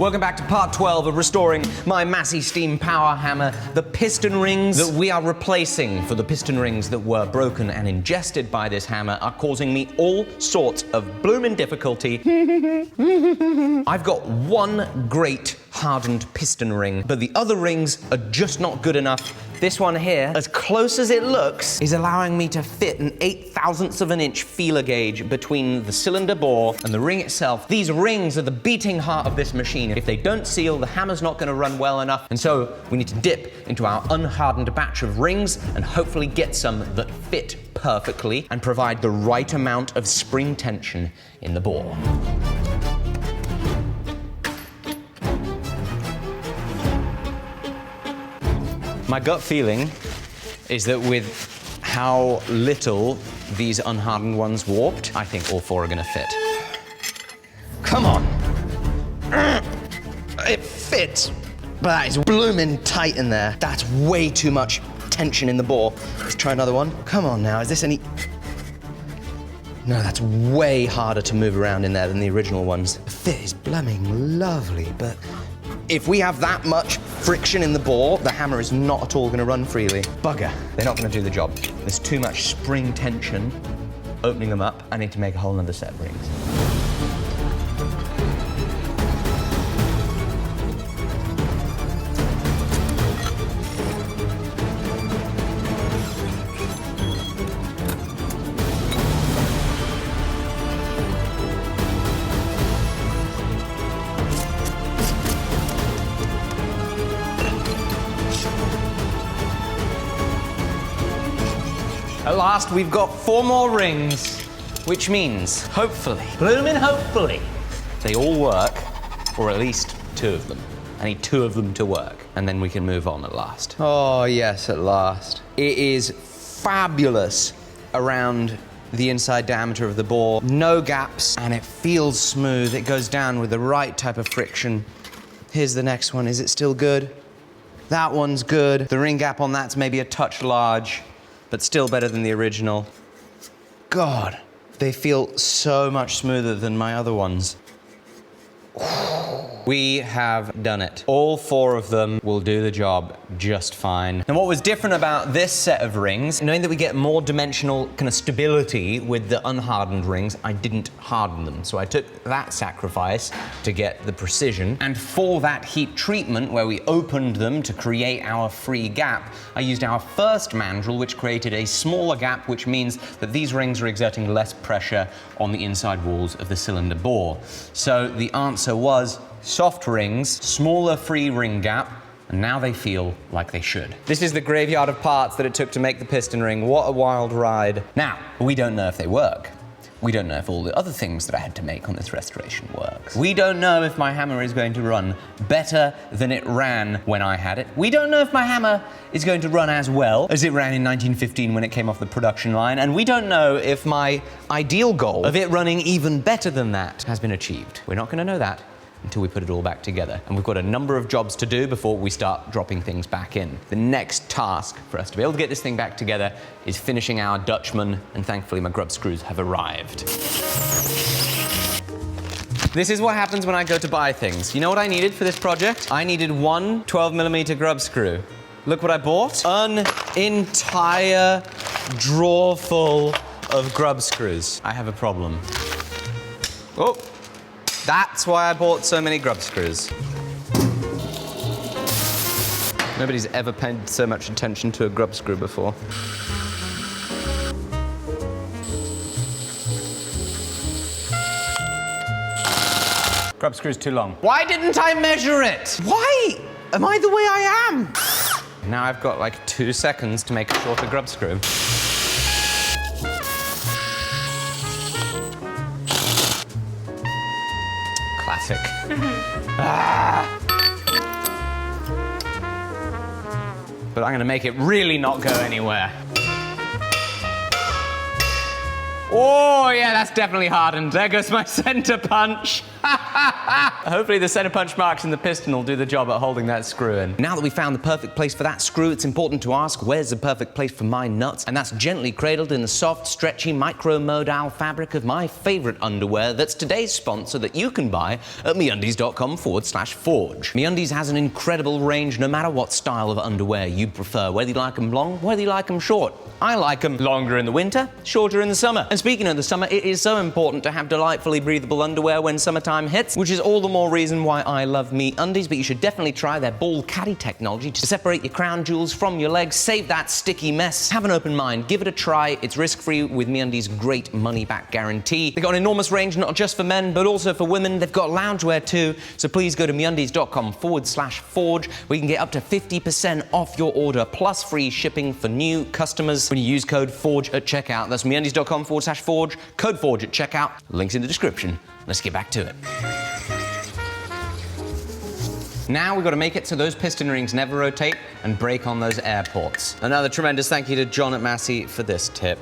Welcome back to part 12 of restoring my Massey Steam power hammer. The piston rings that we are replacing for the piston rings that were broken and ingested by this hammer are causing me all sorts of bloomin' difficulty. I've got one great hardened piston ring, but the other rings are just not good enough. This one here, as close as it looks, is allowing me to fit an 8/1000th of an inch feeler gauge between the cylinder bore and the ring itself. These rings are the beating heart of this machine. If they don't seal, the hammer's not gonna run well enough. And so we need to dip into our unhardened batch of rings and hopefully get some that fit perfectly and provide the right amount of spring tension in the bore. My gut feeling is that with how little these unhardened ones warped, I think all four are gonna fit. Come on. It fits, but that is bloomin' tight in there. That's way too much tension in the bore. Let's try another one. Come on now, is this any... No, that's way harder to move around in there than the original ones. The fit is blooming lovely, but if we have that much friction in the bore, the hammer is not at all gonna run freely. Bugger, they're not gonna do the job. There's too much spring tension opening them up. I need to make a whole nother set of rings. At last, we've got 4 more rings, which means, hopefully, bloomin' hopefully, they all work, or at least 2 of them. I need 2 of them to work, and then we can move on at last. Oh, yes, at last. It is fabulous around the inside diameter of the bore. No gaps, and it feels smooth. It goes down with the right type of friction. Here's the next one. Is it still good? That one's good. The ring gap on that's maybe a touch large, but still better than the original. God, they feel so much smoother than my other ones. We have done it. All 4 of them will do the job just fine. And what was different about this set of rings, knowing that we get more dimensional kind of stability with the unhardened rings, I didn't harden them. So I took that sacrifice to get the precision. And for that heat treatment, where we opened them to create our free gap, I used our first mandrel, which created a smaller gap, which means that these rings are exerting less pressure on the inside walls of the cylinder bore. So the answer was soft rings, smaller free ring gap, and now they feel like they should. This is the graveyard of parts that it took to make the piston ring. What a wild ride. Now, we don't know if they work. We don't know if all the other things that I had to make on this restoration works. We don't know if my hammer is going to run better than it ran when I had it. We don't know if my hammer is going to run as well as it ran in 1915 when it came off the production line. And we don't know if my ideal goal of it running even better than that has been achieved. We're not gonna know that until we put it all back together. And we've got a number of jobs to do before we start dropping things back in. The next task for us to be able to get this thing back together is finishing our Dutchman, and thankfully my grub screws have arrived. This is what happens when I go to buy things. You know what I needed for this project? I needed one 12mm grub screw. Look what I bought. An entire drawer full of grub screws. I have a problem. Oh. That's why I bought so many grub screws. Nobody's ever paid so much attention to a grub screw before. Grub screw's too long. Why didn't I measure it? Why? Am I the way I am? Now I've got like 2 seconds to make a shorter grub screw. Classic. But I'm gonna make it really not go anywhere. Oh yeah, that's definitely hardened. There goes my center punch. Hopefully the center punch marks in the piston will do the job at holding that screw in. Now that we found the perfect place for that screw, it's important to ask, where's the perfect place for my nuts? And that's gently cradled in the soft, stretchy, micro-modal fabric of my favorite underwear that's today's sponsor that you can buy at MeUndies.com/forge. MeUndies has an incredible range no matter what style of underwear you prefer, whether you like them long, whether you like them short. I like them longer in the winter, shorter in the summer. And speaking of the summer, it is so important to have delightfully breathable underwear when summertime hits, which is all the more reason why I love MeUndies, but you should definitely try their ball caddy technology to separate your crown jewels from your legs, save that sticky mess. Have an open mind, give it a try. It's risk-free with MeUndies' great money-back guarantee. They've got an enormous range, not just for men, but also for women. They've got loungewear too, so please go to MeUndies.com/forge, where you can get up to 50% off your order, plus free shipping for new customers when you use code FORGE at checkout. That's MeUndies.com/forge, code FORGE at checkout. Links in the description. Let's get back to it. Now we've got to make it so those piston rings never rotate and break on those air ports. Another tremendous thank you to John at Massey for this tip.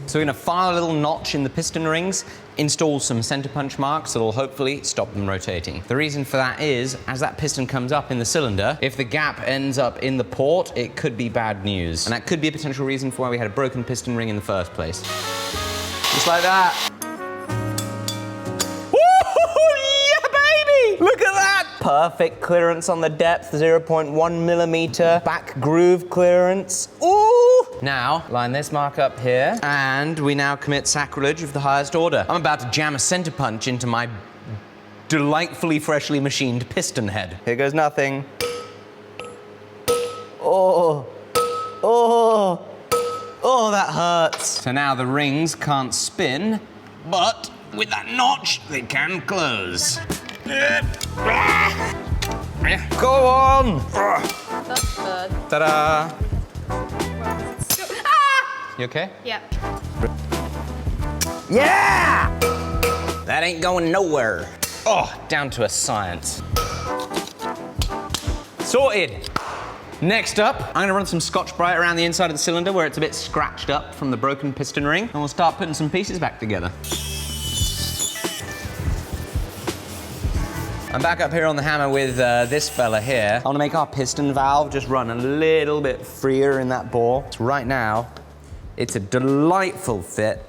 So we're going to file a little notch in the piston rings, install some center punch marks that'll hopefully stop them rotating. The reason for that is, as that piston comes up in the cylinder, if the gap ends up in the port, it could be bad news. And that could be a potential reason for why we had a broken piston ring in the first place. Just like that. Look at that! Perfect clearance on the depth, 0.1 millimeter back groove clearance. Ooh! Now, line this mark up here, and we now commit sacrilege of the highest order. I'm about to jam a center punch into my delightfully freshly machined piston head. Here goes nothing. Oh, oh, oh, that hurts. So now the rings can't spin, but with that notch, they can close. Go on! That's good. Ta-da! You okay? Yeah. Yeah! That ain't going nowhere. Oh, down to a science. Sorted. Next up, I'm gonna run some Scotch-Brite around the inside of the cylinder where it's a bit scratched up from the broken piston ring, and we'll start putting some pieces back together. I'm back up here on the hammer with this fella here. I want to make our piston valve just run a little bit freer in that bore. So right now, it's a delightful fit,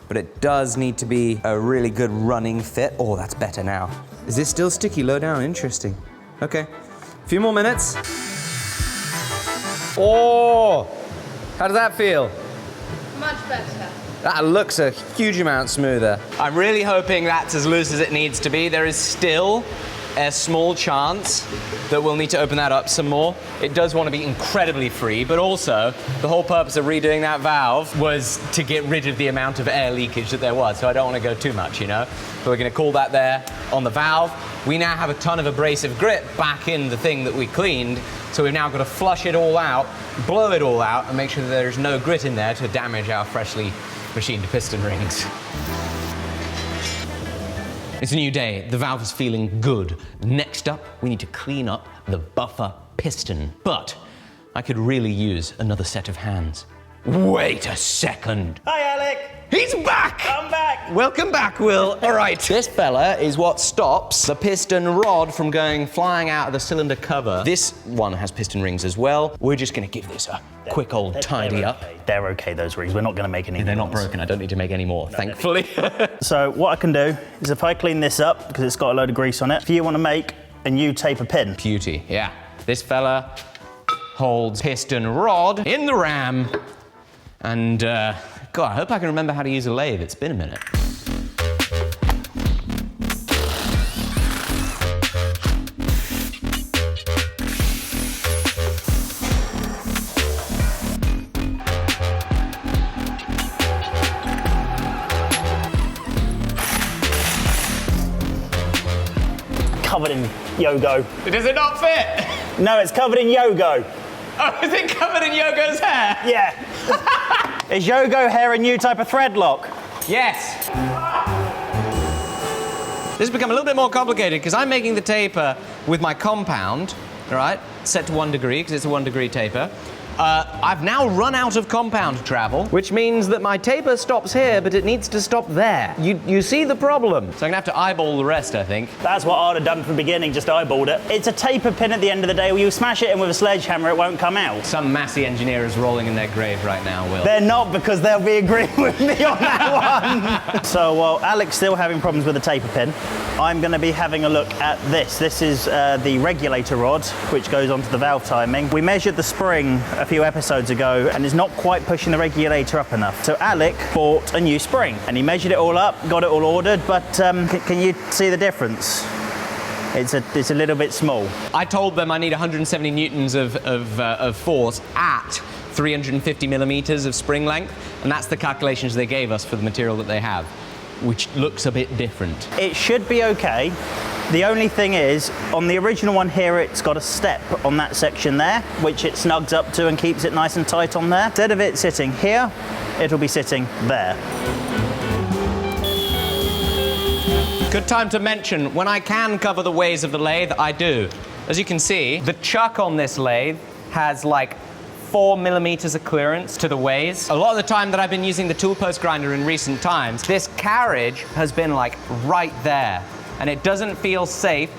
but it does need to be a really good running fit. Oh, that's better now. Is this still sticky low down? Interesting. Okay, a few more minutes. Oh, how does that feel? Much better. That looks a huge amount smoother. I'm really hoping that's as loose as it needs to be. There is still a small chance that we'll need to open that up some more. It does want to be incredibly free, but also the whole purpose of redoing that valve was to get rid of the amount of air leakage that there was, so I don't want to go too much, you know? So we're going to cool that there on the valve. We now have a ton of abrasive grit back in the thing that we cleaned, so we've now got to flush it all out, blow it all out, and make sure that there's no grit in there to damage our freshly machined piston rings. It's a new day. The valve is feeling good. Next up, we need to clean up the buffer piston. But I could really use another set of hands. Wait a second. Hi, Alec. He's back! I'm back. Welcome back, Will. All right, this fella is what stops the piston rod from going flying out of the cylinder cover. This one has piston rings as well. We're just gonna give this a quick old tidy up. They're okay, those rings. We're not going to make any new They're not ones. broken. I don't need to make any more, thankfully. So what I can do is if I clean this up, because it's got a load of grease on it, if you want to make a new taper pin. Beauty, yeah. This fella holds piston rod in the ram. And, God, I hope I can remember how to use a lathe. It's been a minute. Covered in Yogo. Does it not fit? No, it's covered in Yogo. Oh, is it covered in Yogo's hair? Yeah. Is Yogo hair a new type of thread lock? Yes. This has become a little bit more complicated because I'm making the taper with my compound, all right, set to 1 degree because it's a 1 degree taper. I've now run out of compound travel, which means that my taper stops here, but it needs to stop there. You see the problem. So I'm gonna have to eyeball the rest, I think. That's what I'd have done from the beginning, just eyeballed it. It's a taper pin at the end of the day. Where you smash it in with a sledgehammer, it won't come out. Some Massey engineer is rolling in their grave right now, Will. They're not, because they'll be agreeing with me on that one. So while Alec's still having problems with the taper pin, I'm going to be having a look at this. This is the regulator rod, which goes onto the valve timing. We measured the spring a few episodes ago, and it's not quite pushing the regulator up enough. So Alec bought a new spring, and he measured it all up, got it all ordered, but can you see the difference? It's a little bit small. I told them I need 170 newtons of force at 350 millimeters of spring length, and that's the calculations they gave us for the material that they have, which looks a bit different. It should be okay. The only thing is, on the original one here, it's got a step on that section there, which it snugs up to and keeps it nice and tight on there. Instead of it sitting here, it'll be sitting there. Good time to mention, when I can cover the ways of the lathe, I do. As you can see, the chuck on this lathe has like 4 millimeters of clearance to the ways. A lot of the time that I've been using the tool post grinder in recent times, this carriage has been like right there. And it doesn't feel safe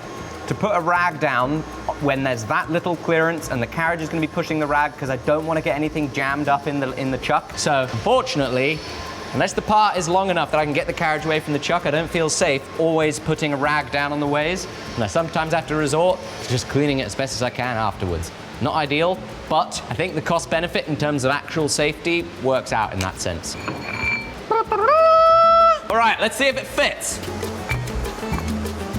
to put a rag down when there's that little clearance and the carriage is going to be pushing the rag, because I don't want to get anything jammed up in the chuck. So unfortunately, unless the part is long enough that I can get the carriage away from the chuck, I don't feel safe always putting a rag down on the ways. And I sometimes have to resort to just cleaning it as best as I can afterwards. Not ideal, but I think the cost benefit in terms of actual safety works out in that sense. All right, let's see if it fits.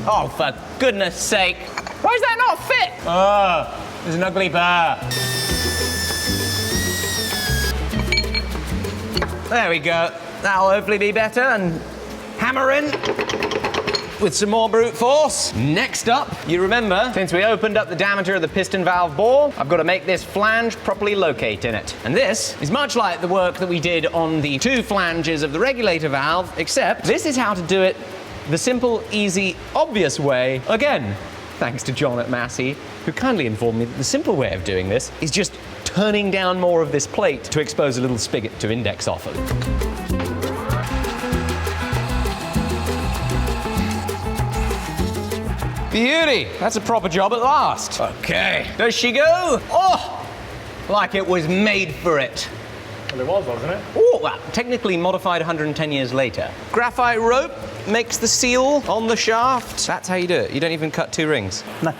Oh, for goodness sake. Why does that not fit? Oh, there's an ugly bar. There we go. That'll hopefully be better, and hammer in with some more brute force. Next up, you remember, since we opened up the diameter of the piston valve bore, I've got to make this flange properly locate in it. And this is much like the work that we did on the 2 flanges of the regulator valve, except this is how to do it the simple, easy, obvious way, again, thanks to John at Massey, who kindly informed me that the simple way of doing this is just turning down more of this plate to expose a little spigot to index off of. Beauty! That's a proper job at last. Okay. Does she go? Oh! Like it was made for it. Well, it was, wasn't it? Oh, well, technically modified 110 years later. Graphite rope makes the seal on the shaft. That's how you do it. You don't even cut 2 rings. No.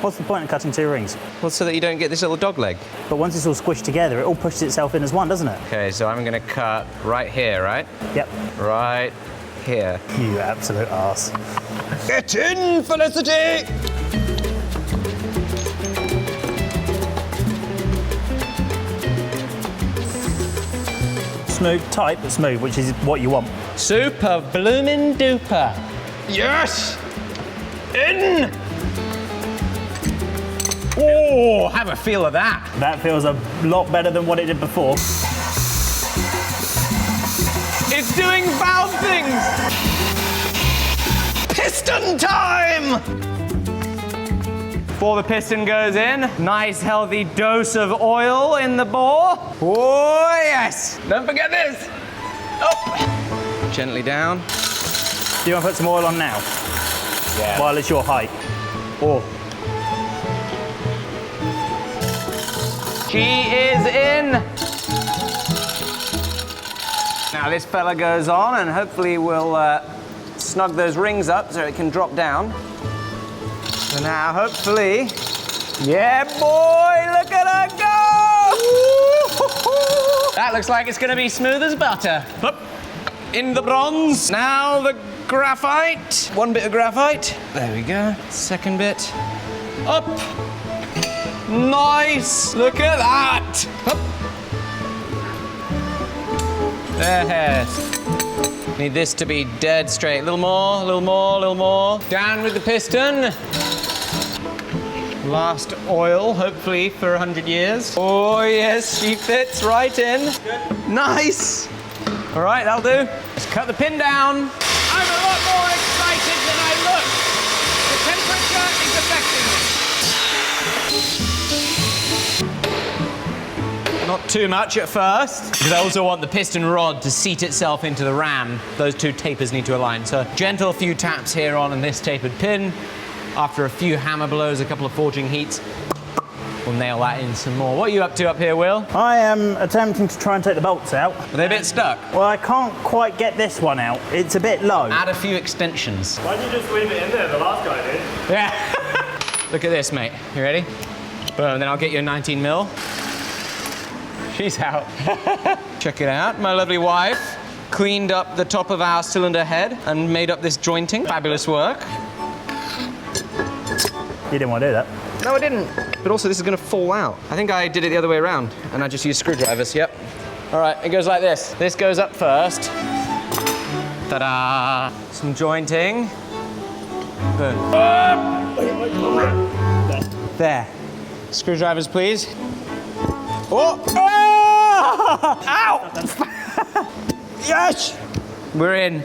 What's the point of cutting 2 rings? Well, so that you don't get this little dog leg. But once it's all squished together, it all pushes itself in as one, doesn't it? Okay, so I'm gonna cut right here, right? Yep. Right here. You absolute arse. Get in, Felicity! Smooth, tight, but smooth, which is what you want. Super bloomin' duper. Yes! In! Oh, have a feel of that. That feels a lot better than what it did before. It's doing valve things! Piston time! Before the piston goes in, nice healthy dose of oil in the bore. Oh yes! Don't forget this! Up! Gently down. Do you want to put some oil on now? Yeah. While it's your height. Oh. She is in! Now this fella goes on and hopefully we'll snug those rings up so it can drop down. So now hopefully, yeah boy, look at her go! That looks like it's gonna be smooth as butter. Up, in the bronze. Now the graphite. 1 bit of graphite. There we go. Second bit. Up. Nice! Look at that! Up. There. Need this to be dead straight. A little more, a little more, a little more. Down with the piston. Last oil, hopefully for 100 years. Oh yes, she fits right in. Good. Nice! All right, that'll do. Let's cut the pin down. I'm a lot more excited than I look. The temperature is affecting me. too much at first, because I also want the piston rod to seat itself into the ram. Those two tapers need to align. So gentle few taps here on this tapered pin. After a few hammer blows, a couple of forging heats, we'll nail that in some more. What are you up to up here, Will? I am attempting to try and take the bolts out. Are they a bit stuck? Well, I can't quite get this one out. It's a bit low. Add a few extensions. Why don't you just leave it in there? The last guy did. Yeah. Look at this, mate. You ready? Boom, then I'll get you a 19 mil. She's out. Check it out. My lovely wife cleaned up the top of our cylinder head and made up this jointing. Fabulous work. You didn't want to do that. No, I didn't. But also, this is going to fall out. I think I did it the other way around, and I just used screwdrivers, yep. All right, it goes like this. This goes up first. Ta-da! Some jointing. Boom. There. Screwdrivers, please. Oh! Ow! Yes! We're in.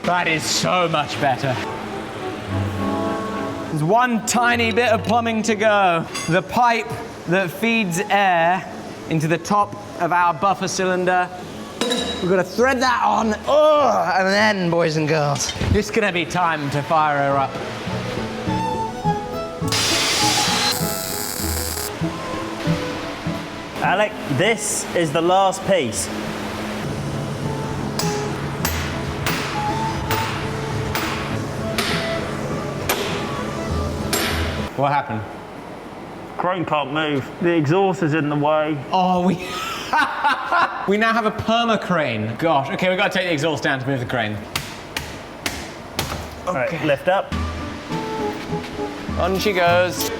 That is so much better. There's one tiny bit of plumbing to go. The pipe that feeds air into the top of our buffer cylinder. We've got to thread that on. Oh, and then, boys and girls, it's going to be time to fire her up. Alec, this is the last piece. What happened? Crane can't move. The exhaust is in the way. Oh, we we now have a perma crane. Gosh, okay, we've got to take the exhaust down to move the crane. All right, lift up. On she goes.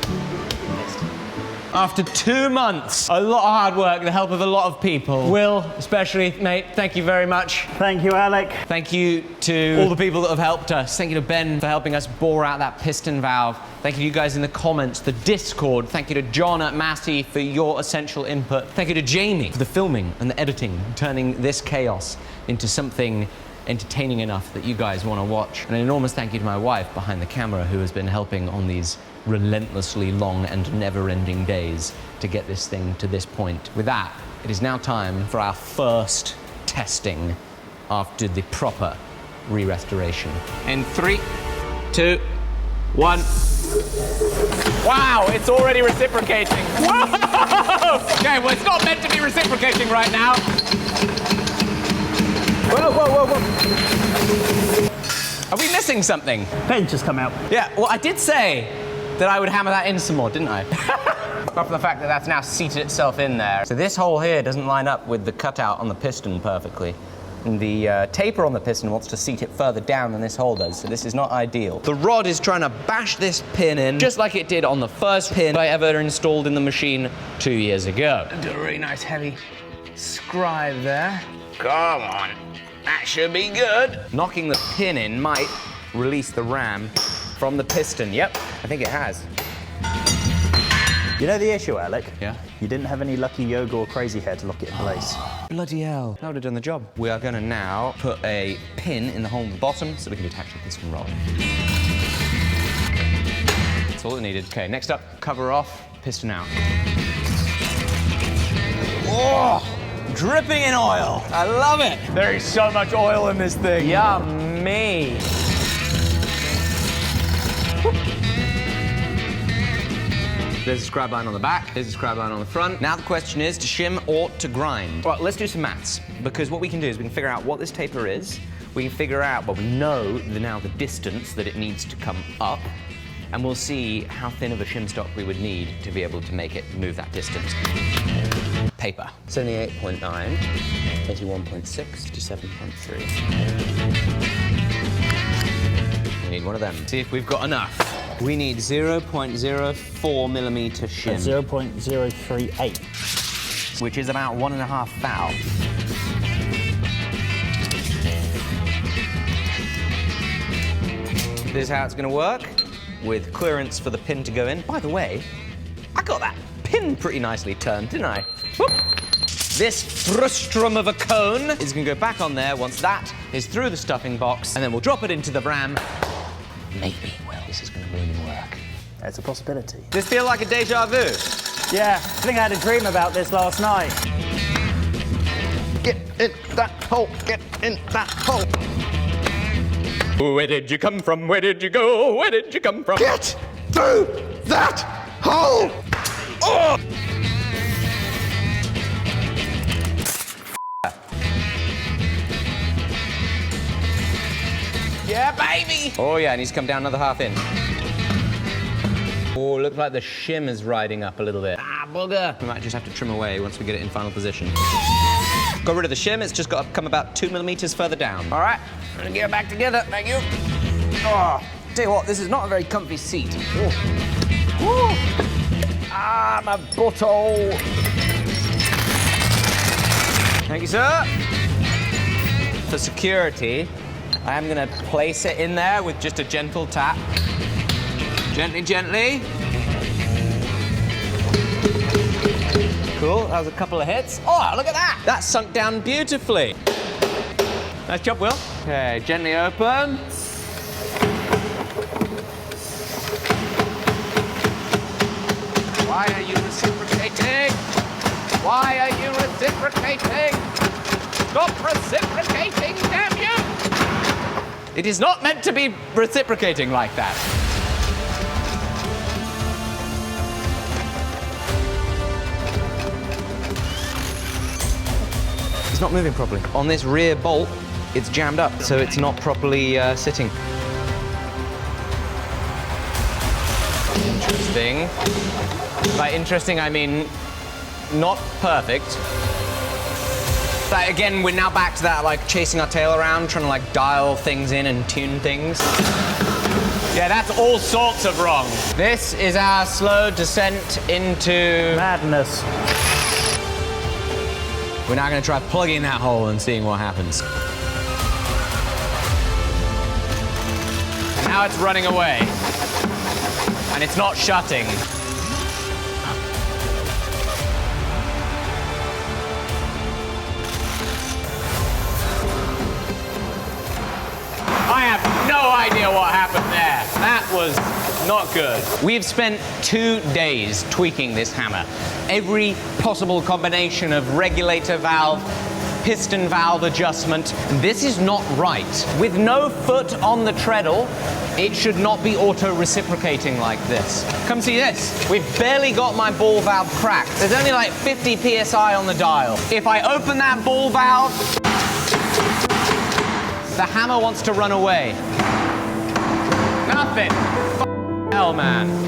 After 2 months, a lot of hard work, the help of a lot of people. Will, especially, mate, thank you very much. Thank you, Alec. Thank you to all the people that have helped us. Thank you to Ben for helping us bore out that piston valve. Thank you to you guys in the comments, the Discord. Thank you to John at Massey for your essential input. Thank you to Jamie for the filming and the editing, turning this chaos into something entertaining enough that you guys want to watch. And an enormous thank you to my wife behind the camera, who has been helping on these relentlessly long and never-ending days to get this thing to this point. With that, it is now time for our first testing after the proper re-restoration. In 3, 2, 1. Wow, it's already reciprocating. Whoa! Okay, well, it's not meant to be reciprocating right now. Whoa, whoa, whoa, whoa. Are we missing something? Pin just come out. Yeah, well, I did say that I would hammer that in some more, didn't I? Apart from the fact that that's now seated itself in there. So this hole here doesn't line up with the cutout on the piston perfectly. And the taper on the piston wants to seat it further down than this hole does, so this is not ideal. The rod is trying to bash this pin in, just like it did on the first pin I ever installed in the machine 2 years ago. Do a really nice heavy scribe there. Come on, that should be good. Knocking the pin in might release the ram from the piston. Yep, I think it has. You know the issue, Alec? Yeah? You didn't have any lucky yoga or crazy hair to lock it in place. Bloody hell. That would have done the job. We are going to now put a pin in the hole at the bottom so we can attach the piston rod. That's all it needed. Okay, next up, cover off, piston out. Oh, dripping in oil. I love it. There is so much oil in this thing. Yummy. There's a scribe line on the back, there's a scribe line on the front. Now the question is to shim or to grind. Well, let's do some maths, because what we can do is we can figure out what this taper is, we can figure out, well, we know now the distance that it needs to come up, and we'll see how thin of a shim stock we would need to be able to make it move that distance. Paper, 78.9, 81.6, 57.3. We need one of them. See if we've got enough. We need 0.04 millimeter shim. 0.038. Which is about 1.5 thou. This is how it's going to work, with clearance for the pin to go in. By the way, I got that pin pretty nicely turned, didn't I? Whoop. This frustrum of a cone is going to go back on there once that is through the stuffing box, and then we'll drop it into the ram. Maybe we'll blooming work. It's a possibility. Does this feel like a deja vu? Yeah, I think I had a dream about this last night. Get in that hole, get in that hole. Where did you come from? Where did you go? Where did you come from? Get through that hole! Oh! Yeah, baby! Oh yeah, and he's come down another half inch. Oh, looks like the shim is riding up a little bit. Ah, bugger! We might just have to trim away once we get it in final position. Got rid of the shim, it's just got to come about 2 millimeters further down. All right, I'm gonna get it back together, thank you. Oh, tell you what, this is not a very comfy seat. Woo. Ah, my butthole. Thank you, sir. For security, I am gonna place it in there with just a gentle tap. Gently, gently. Cool, that was a couple of hits. Oh, look at that! That sunk down beautifully. Nice job, Will. Okay, gently open. Why are you reciprocating? Why are you reciprocating? Stop reciprocating, damn you! It is not meant to be reciprocating like that. It's not moving properly. On this rear bolt, it's jammed up, so it's not properly sitting. Interesting. By interesting, I mean not perfect. But again, we're now back to that, like, chasing our tail around, trying to, like, dial things in and tune things. Yeah, that's all sorts of wrong. This is our slow descent into Madness. We're now going to try plugging that hole and seeing what happens. Now it's running away. And it's not shutting. I have no idea what happened there. That was not good. We've spent 2 days tweaking this hammer. Every possible combination of regulator valve, piston valve adjustment. This is not right. With no foot on the treadle, it should not be auto-reciprocating like this. Come see this. We've barely got my ball valve cracked. There's only like 50 PSI on the dial. If I open that ball valve, the hammer wants to run away. Nothing. Hell, man.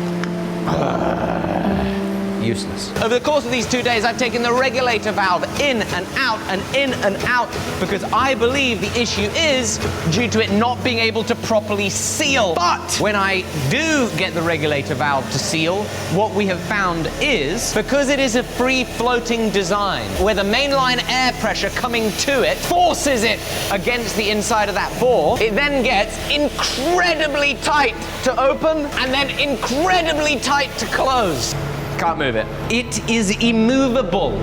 Useless. Over the course of these 2 days, I've taken the regulator valve in and out and in and out because I believe the issue is due to it not being able to properly seal. But when I do get the regulator valve to seal, what we have found is, because it is a free-floating design, where the mainline air pressure coming to it forces it against the inside of that bore, it then gets incredibly tight to open and then incredibly tight to close. Can't move it. It is immovable.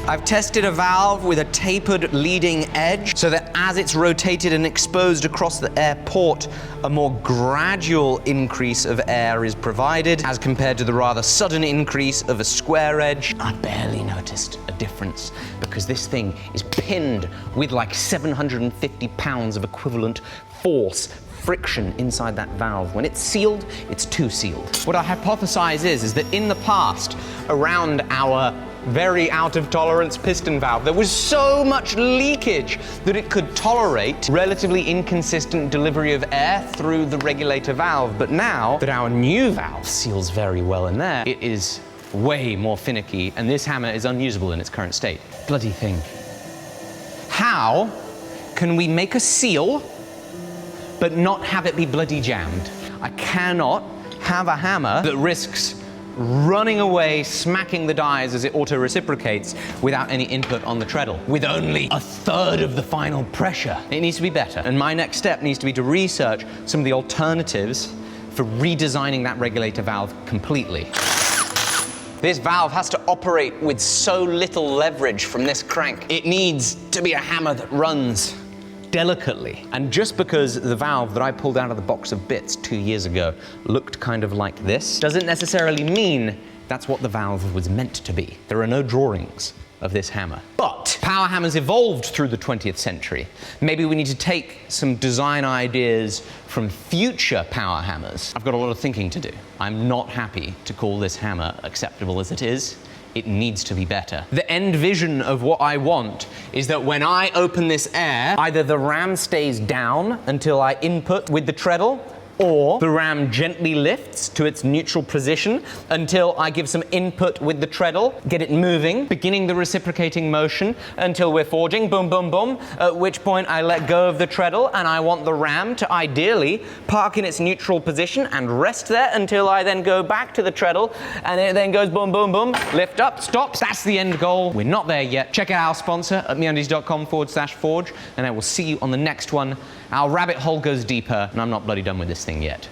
I've tested a valve with a tapered leading edge so that as it's rotated and exposed across the air port, a more gradual increase of air is provided as compared to the rather sudden increase of a square edge. I barely noticed a difference because this thing is pinned with like 750 pounds of equivalent force, friction inside that valve. When it's sealed, it's too sealed. What I hypothesize is that in the past, around our very out of tolerance piston valve, there was so much leakage that it could tolerate relatively inconsistent delivery of air through the regulator valve. But now that our new valve seals very well in there, it is way more finicky, and this hammer is unusable in its current state. Bloody thing. How can we make a seal but not have it be bloody jammed? I cannot have a hammer that risks running away, smacking the dies as it auto-reciprocates without any input on the treadle, with only a third of the final pressure. It needs to be better. And my next step needs to be to research some of the alternatives for redesigning that regulator valve completely. This valve has to operate with so little leverage from this crank. It needs to be a hammer that runs delicately. And just because the valve that I pulled out of the box of bits 2 years ago looked kind of like this, doesn't necessarily mean that's what the valve was meant to be. There are no drawings of this hammer. But power hammers evolved through the 20th century. Maybe we need to take some design ideas from future power hammers. I've got a lot of thinking to do. I'm not happy to call this hammer acceptable as it is. It needs to be better. The end vision of what I want is that when I open this air, either the ram stays down until I input with the treadle, or the ram gently lifts to its neutral position until I give some input with the treadle, get it moving, beginning the reciprocating motion until we're forging, boom, boom, boom, at which point I let go of the treadle and I want the ram to ideally park in its neutral position and rest there until I then go back to the treadle and it then goes boom, boom, boom, lift up, stops. That's the end goal. We're not there yet. Check out our sponsor at meundies.com/forge, and I will see you on the next one. Our rabbit hole goes deeper, and I'm not bloody done with this thing yet.